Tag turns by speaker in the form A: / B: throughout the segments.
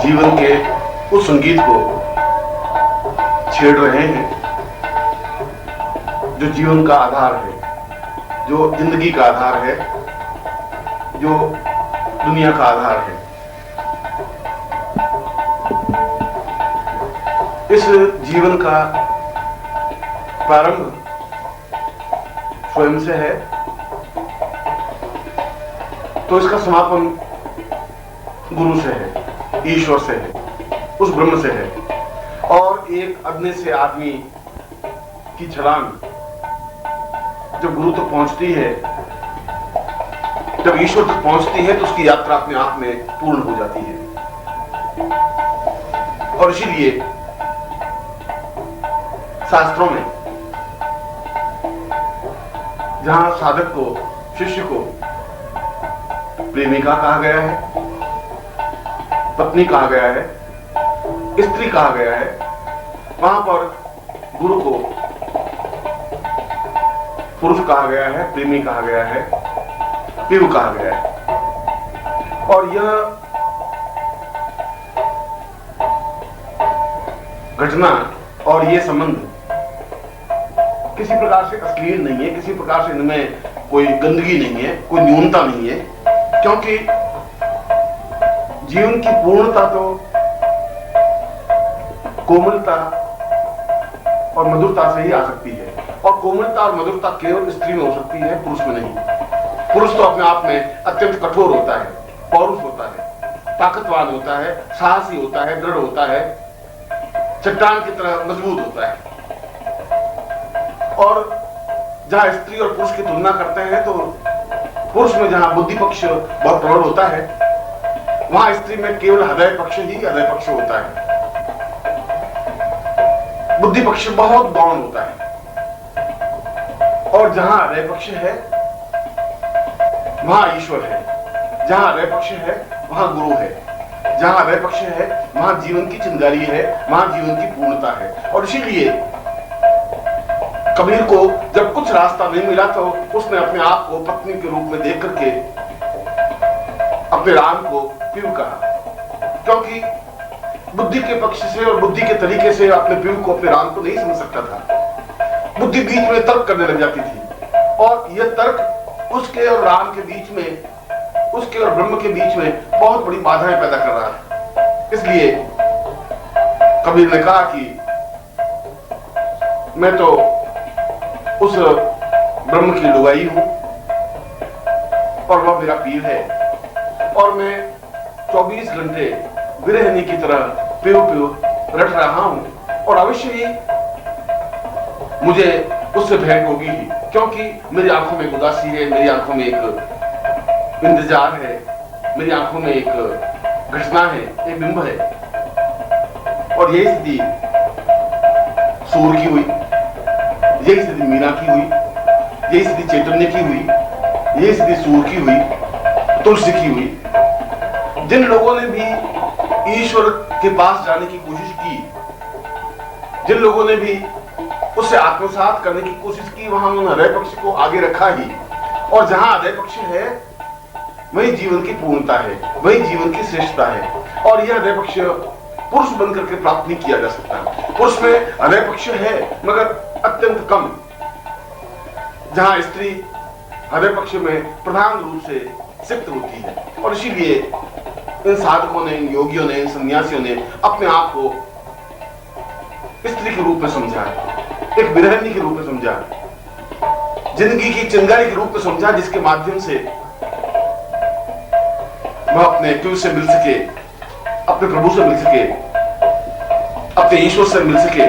A: जीवन के उस संगीत को छेड़ रहे हैं जो जीवन का आधार है, जो जिंदगी का आधार है, जो दुनिया का आधार है। इस जीवन का प्रारंभ स्वयं से है, तो इसका समापन गुरु से है, ईश्वर से है, उस ब्रह्म से है। और एक अग्नि से आदमी की छलांग जब गुरु तक पहुंचती है, जब ईश्वर तक पहुंचती है, तो उसकी यात्रा अपने आप में पूर्ण हो जाती है। और इसीलिए शास्त्रों में जहां साधक को, शिष्य को प्रेमिका कहा गया है, पत्नी कहा गया है, स्त्री कहा गया है, वहां पर गुरु को पुरुष कहा गया है, प्रेमी कहा गया है, पिव कहा गया है। और यह घटना और ये संबंध किसी प्रकार से अश्लील नहीं है, किसी प्रकार से इनमें कोई गंदगी नहीं है, कोई न्यूनता नहीं है, क्योंकि जीवन की पूर्णता तो कोमलता और मधुरता से ही आ सकती है। और कोमलता और मधुरता केवल स्त्री में हो सकती है, पुरुष में नहीं। पुरुष तो अपने आप में अत्यंत कठोर होता है, पौरुष होता है, ताकतवान होता है, साहसी होता है, दृढ़ होता है, चट्टान की तरह मजबूत होता है। और जहां स्त्री और पुरुष की तुलना करते हैं, तो पुरुष में जहां बुद्धि पक्ष बहुत प्रबल होता है, वहां स्त्री में केवल हृदय पक्ष ही हृदय पक्ष होता है। बुद्धि पक्ष बहुत गौण होता है। और जहां हृदय पक्ष है वहां ईश्वर है, जहां हृदय पक्ष है वहां गुरु है, जहां हृदय पक्ष है वहां जीवन की चिंगारी है, वहां जीवन की पूर्णता है। और इसीलिए कबीर को जब कुछ रास्ता नहीं मिला, तो उसने अपने आप को पत्नी के रूप में देख करके अपने राम को पिव कहा, क्योंकि बुद्धि के पक्ष से और बुद्धि के तरीके से अपने पिव को, अपने राम को नहीं समझ सकता था। बुद्धि बीच में तर्क करने लग जाती थी, और यह तर्क उसके और राम के बीच में, उसके और ब्रह्म के बीच में बहुत बड़ी बाधाएं पैदा कर रहा है। इसलिए कबीर ने कहा कि मैं तो उस ब्रह्म की लुगाई हूं और वह मेरा पीर है, और मैं 24 घंटे विरहनी की तरह पियो पियो रट रहा हूं, और अवश्य ही मुझे उससे भेंट होगी ही, क्योंकि मेरी आंखों में एक उदासी है, मेरी आंखों में एक इंतजार है, मेरी आंखों में एक घटना है, एक बिंब है। और यही स्थिति सूर की हुई, यही स्थिति मीना की हुई, यही स्थिति चैतन्य की हुई, यही स्थिति सूर की हुई, तुलसी की हुई। जिन लोगों ने भी ईश्वर के पास जाने की कोशिश की, जिन लोगों ने भी उससे आत्मसात करने की कोशिश की, वहां उन्होंने हृदय पक्ष को आगे रखा ही। और जहां हृदय पक्ष है वही जीवन की पूर्णता है, वही जीवन की श्रेष्ठता है। और यह हृदय पक्ष पुरुष बनकर के प्राप्त नहीं किया जा सकता। पुरुष में हृदय पक्ष है मगर अत्यंत कम, जहां स्त्री हृदय पक्ष में प्रधान रूप से सिक्त होती है। और इसीलिए इन साधकों ने, इन योगियों ने, इन सन्यासियों ने अपने आप को स्त्री के रूप में समझा, एक विरहनी के रूप में समझा, जिंदगी की चिंगारी के रूप में समझा, जिसके माध्यम से वह अपने पिव से मिल सके, अपने प्रभु से मिल सके, अपने ईश्वर से मिल सके।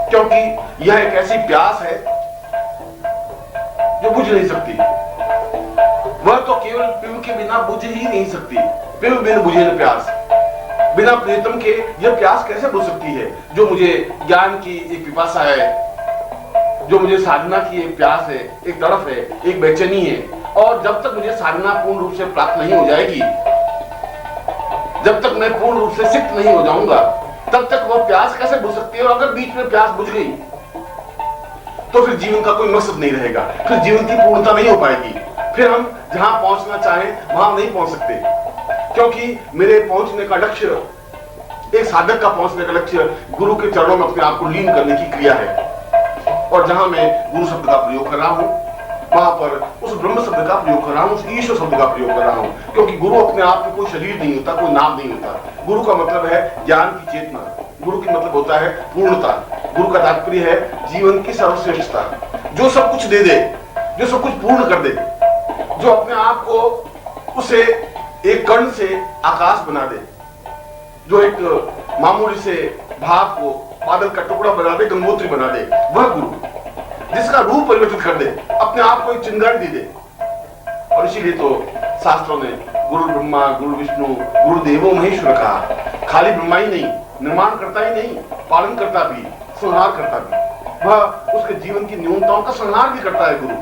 A: क्योंकि यह एक ऐसी प्यास है जो बुझ नहीं सकती, वह तो केवल पिव के बिना बुझ ही नहीं सकती। पिव बिन बुझे न प्यास, बिना प्रीतम के यह प्यास कैसे बुझ सकती है, जो मुझे ज्ञान की एक पिपासा है, जो मुझे साधना की एक प्यास है, एक तड़फ है, एक बेचैनी है। और जब तक मुझे साधना पूर्ण रूप से प्राप्त नहीं हो जाएगी, जब तक मैं पूर्ण रूप से सिक्त नहीं हो जाऊंगा, तब तक वह प्यास कैसे बुझ सकती है। और अगर बीच में प्यास बुझ गई तो फिर जीवन का कोई मकसद नहीं रहेगा, फिर जीवन की पूर्णता नहीं हो पाएगी, फिर हम जहां पहुंचना चाहें वहां नहीं पहुंच सकते। क्योंकि मेरे पहुंचने का लक्ष्य, एक साधक का पहुंचने का लक्ष्य गुरु के चरणों में अपने आप को लीन करने की क्रिया है। और जहां मैं गुरु शब्द का प्रयोग कर रहा हूं, वहां पर उस ब्रह्म शब्द का प्रयोग कर रहा हूं, उस ईश्वर शब्द का प्रयोग कर रहा हूं, क्योंकि गुरु अपने आप में कोई शरीर नहीं होता, कोई नाम नहीं होता। गुरु का मतलब है ज्ञान की चेतना, गुरु की मतलब होता है पूर्णता, गुरु का तात्पर्य है जीवन की सर्वश्रेष्ठता, जो सब कुछ दे दे, जो सब कुछ पूर्ण कर दे, जो अपने आप को उसे एक कण से आकाश बना दे, जो एक मामूली से भाग को बादल का टुकड़ा बना दे, गंगोत्री बना दे, वह गुरु, जिसका रूप परिवर्तित कर दे, अपने आप को एक चिंगारी दे दे। और इसीलिए तो शास्त्रों ने गुरु ब्रह्मा, गुरु विष्णु, गुरु देवो महेश्वर कहा। खाली ब्रह्मा ही नहीं, निर्माण करता ही नहीं, पालन करता भी, संहार करता भी, वह उसके जीवन की न्यूनताओं का संहार भी करता है गुरु,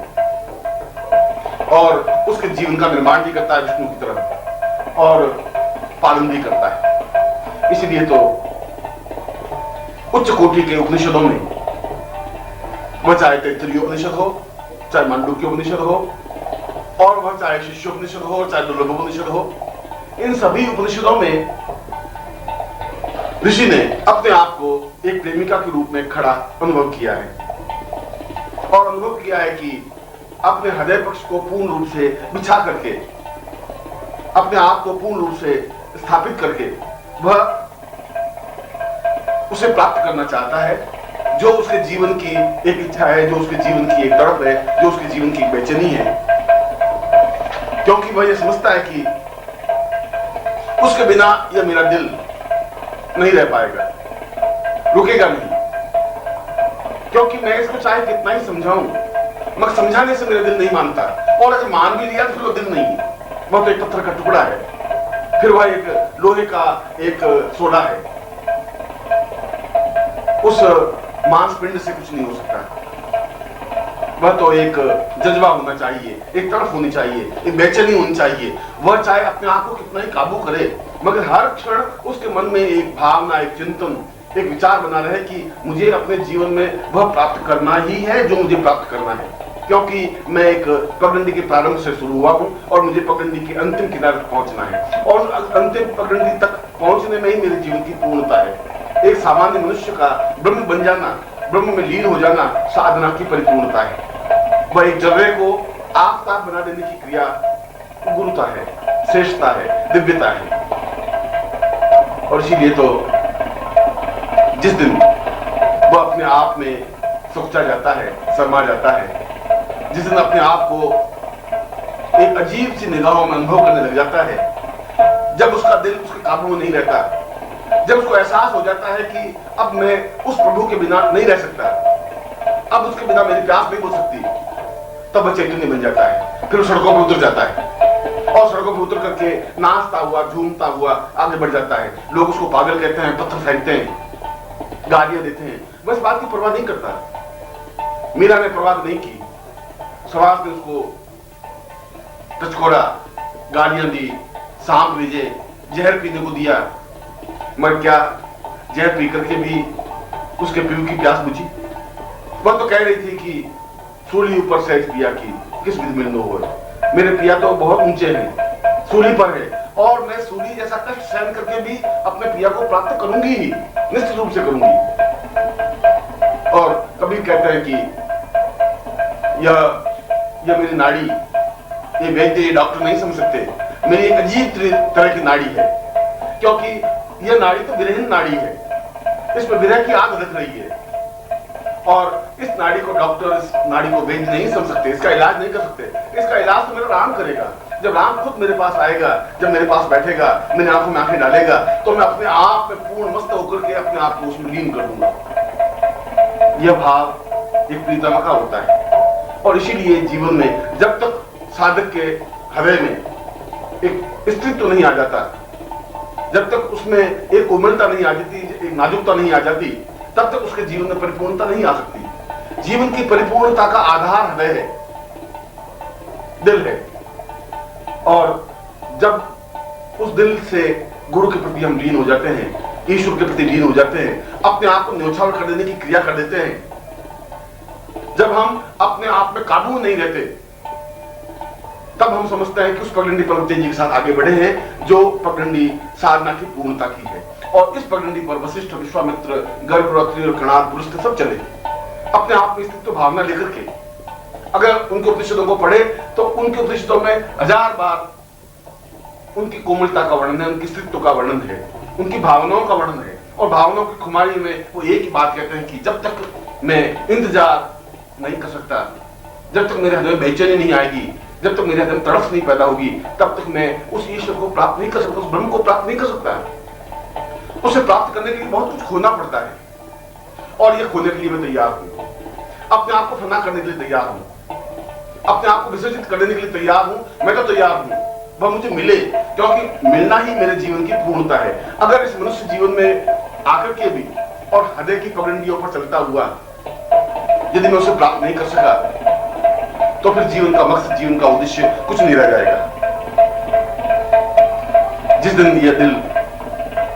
A: और उसके जीवन का निर्माण भी करता है विष्णु की तरह, और पालन भी करता है। इसलिए तो उच्च कोटि के उपनिषदों में, वह चाहे तैत्तिरीय उपनिषद हो, चाहे मांडुक्य उपनिषद हो, और वह चाहे शिष्योपनिषद हो, चाहे दुर्लभोपनिषद हो, इन सभी उपनिषदों में ऋषि ने अपने आप को एक प्रेमिका के रूप में खड़ा अनुभव किया है, और अनुभव किया है कि अपने हृदय पक्ष को पूर्ण रूप से बिछा करके, अपने आप को पूर्ण रूप से स्थापित करके, वह उसे प्राप्त करना चाहता है, जो उसके जीवन की एक इच्छा है, जो उसके जीवन की एक तड़प है, जो उसके जीवन की एक बेचैनी है, क्योंकि वह यह समझता है कि उसके बिना यह मेरा दिल नहीं रह पाएगा, रुकेगा नहीं, क्योंकि मैं इसको चाहे कितना ही समझाऊं, मगर समझाने से मेरा दिल नहीं मानता, और अगर मान भी लिया तो दिल नहीं है, वह तो एक पत्थर का टुकड़ा है, फिर वह एक लोहे का एक सोडा है, उस मांसपिंड से कुछ नहीं हो सकता। वह तो एक जज्बा होना चाहिए, एक तड़प होनी चाहिए, एक बेचैनी होनी चाहिए, वह चाहे अपने आप को कितना ही काबू करे, मगर हर क्षण उसके मन में एक भावना, एक चिंतन, एक विचार बना रहे कि मुझे अपने जीवन में वह प्राप्त करना ही है जो मुझे प्राप्त करना है, क्योंकि मैं एक पगडंडी के प्रारंभ से शुरू हुआ हूं और मुझे पगडंडी के अंतिम किनारे तक पहुंचना है, और अंतिम पगडंडी तक पहुंचने में ही मेरे जीवन की पूर्णता है। एक सामान्य मनुष्य का ब्रह्म बन जाना, ब्रह्म में लीन हो जाना साधना की परिपूर्णता है। वह एक जर्रे को आफताब बना देने की क्रिया गुरुता है, श्रेष्ठता है, दिव्यता है। और इसीलिए तो जिस दिन वह अपने आप में सुखचा जाता है, शर्मा जाता है, जिस दिन अपने आप को एक अजीब सी निगाहों में अनुभव करने लग जाता है, जब उसका दिल उसके काबू में नहीं रहता, जब उसको एहसास हो जाता है कि अब मैं उस प्रभु के बिना नहीं रह सकता, अब उसके बिना मेरी प्यास नहीं बुझ सकती, तब वह चैतन्य बन जाता है। फिर सड़कों पर उतर जाता है, और सड़कों पर उतर करके नाचता हुआ, झूमता हुआ आगे बढ़ जाता है। लोग उसको पागल कहते हैं, पत्थर फेंकते हैं, गालियां देते हैं, वह इस बात की परवाह नहीं करता। मीरा ने परवाह नहीं की, समाज ने उसको टचकोड़ा, गालियां दी, सांप भेजे, जहर पीने को दिया, मगर क्या जहर पी करके भी उसके पीऊ की प्यास बुझी? वह तो कह रही थी कि सूली ऊपर सहज पिया की किस विधि मिलनो हो, मेरे पिया तो बहुत ऊंचे हैं, सूली पर है, और मैं सूली जैसा कष्ट सहन करके भी अपने पिया को प्राप्त करूंगी ही, निश्चित रूप से करूंगी। और कबीर कहते हैं कि यह मेरी नाड़ी, ये वैद्य, ये डॉक्टर नहीं समझ सकते, मेरी एक अजीब तरह की नाड़ी है, क्योंकि यह नाड़ी तो विरहीन नाड़ी है, इसमें विरह की आग लग रही है, और इस नाड़ी को डॉक्टर, इस नाड़ी को वैद्य नहीं समझ सकते, इसका इलाज नहीं कर सकते। इसका इलाज तो मेरा राम करेगा। जब राम खुद मेरे पास आएगा, जब मेरे पास बैठेगा, मेरी आंखों में आंखें डालेगा, तो मैं अपने आप में पूर्ण मस्त होकर के अपने आप को उसमें लीन कर दूंगा। यह भाव एक प्रीतमा का होता है, और इसीलिए जीवन में जब तक साधक के हृदय में एक अस्तित्व नहीं आ जाता, जब तक उसमें एक कोमलता नहीं आ जाती, एक नाजुकता नहीं आ जाती, तब तक उसके जीवन में परिपूर्णता नहीं आ सकती। जीवन की परिपूर्णता का आधार हृदय है, दिल है, और जब उस दिल से गुरु के प्रति हम लीन हो जाते हैं, ईश्वर के प्रति लीन हो जाते हैं, अपने आप को न्योछावर कर देने की क्रिया कर देते हैं, जब हम अपने आप में काबू नहीं रहते, तब हम समझते हैं कि उस पगडंडी पर्वत तेजी के साथ आगे बढ़े हैं जो पगडंडी साधना की पूर्णता की है। और इस पगडंडी पर वशिष्ठ, विश्वामित्र, गर्ग, रौत्री और कणाद, पुलस्त्य सब चले अपने आप में स्थित भावना लेकर के। अगर उनके उपनिषदों को पढ़े तो उनके उपनिषदों में 1000 बार उनकी कोमलता का वर्णन है, उनकी स्थित्व का वर्णन है, उनकी भावनाओं का वर्णन है। और भावनाओं की खुमारी में वो एक ही बात कहते हैं कि जब तक मैं इंतजार नहीं कर सकता, जब तक मेरे हृदय में बेचैनी नहीं आएगी, जब तक मेरे हृदय में तड़फ नहीं पैदा होगी, तब तक मैं उस ईश्वर को प्राप्त नहीं कर सकता, उस ब्रह्म को प्राप्त नहीं कर सकता। उसे प्राप्त करने के लिए बहुत कुछ खोना पड़ता है और ये खोने के लिए मैं तैयार हूं। अपने आप को फना करने के लिए तैयार हूं, अपने आप को विसर्जित करने के लिए तैयार हूं। मैं तो तैयार हूं वह मुझे मिले, क्योंकि मिलना ही मेरे जीवन की पूर्णता है। अगर इस मनुष्य जीवन में आकर के भी और हृदय की पगडंडियों पर चलता हुआ यदि मैं उसे प्राप्त नहीं कर सका तो फिर जीवन का मकसद, जीवन का उद्देश्य कुछ नहीं रह जाएगा। जिस दिन यह दिल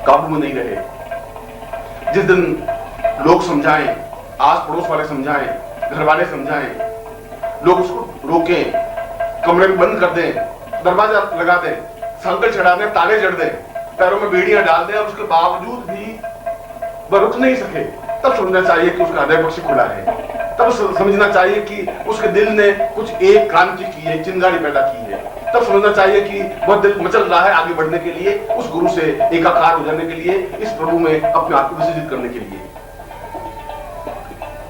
A: काबू में नहीं रहे, जिस दिन लोग समझाएं, आस पड़ोस वाले समझाएं, घर वाले समझाएं, लोग उसको रोकें, कमरे में बंद कर दें, दरवाजा लगा दें, संकल चढ़ा दें, ताले जड़ दें, पैरों में बेड़ियां डाल दें और उसके बावजूद भी वह रुक नहीं सके, तब समझना चाहिए कि उसका हृदय पक्ष खुला है। तब समझना चाहिए कि उसके दिल ने कुछ एक क्रांति की है, चिंगारी पैदा की है। तब समझना चाहिए कि वह दिल मचल रहा है आगे बढ़ने के लिए, उस गुरु से एकाकार हो जाने के लिए, इस प्रभु में अपने आप को विसर्जित करने के लिए।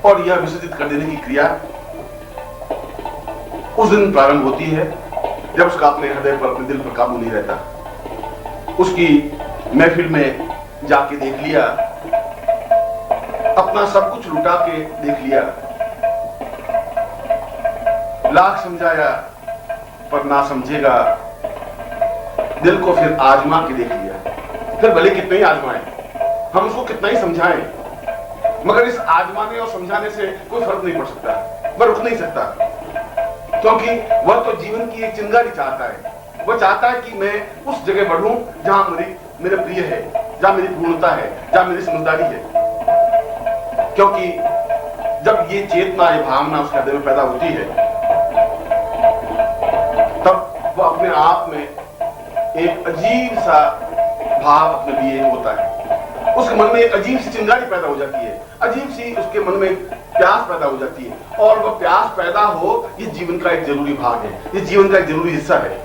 A: और यह विसर्जित कर देने की क्रिया उस दिन प्रारंभ होती है जब उसका अपने हृदय पर, अपने दिल पर काबू नहीं रहता। उसकी महफिल में जाके देख लिया, अपना सब कुछ लुटा के देख लिया, लाख समझाया पर ना समझेगा, दिल को फिर आजमा के देख लिया। फिर भले कितने ही आजमाएं, हम उसको कितना ही समझाएं, मगर इस आजमाने और समझाने से कोई फर्क नहीं पड़ सकता, वह रुक नहीं सकता, क्योंकि वह तो जीवन की एक चिंगारी चाहता है। वह चाहता है कि मैं उस जगह बढ़ूं जहां मेरे प्रिय है, जहां मेरी पूर्णता है, जहां मेरी समझदारी है। क्योंकि जब ये चेतना, ये भावना उसके हृदय में पैदा होती है, तब वह अपने आप में एक अजीब सा भाव अपने लिए होता है। उसके मन में एक अजीब सी चिंगारी पैदा हो जाती है, अजीब सी उसके मन में प्यास पैदा हो जाती है। और वह प्यास पैदा हो, ये जीवन का एक जरूरी भाग है, ये जीवन का एक जरूरी हिस्सा है।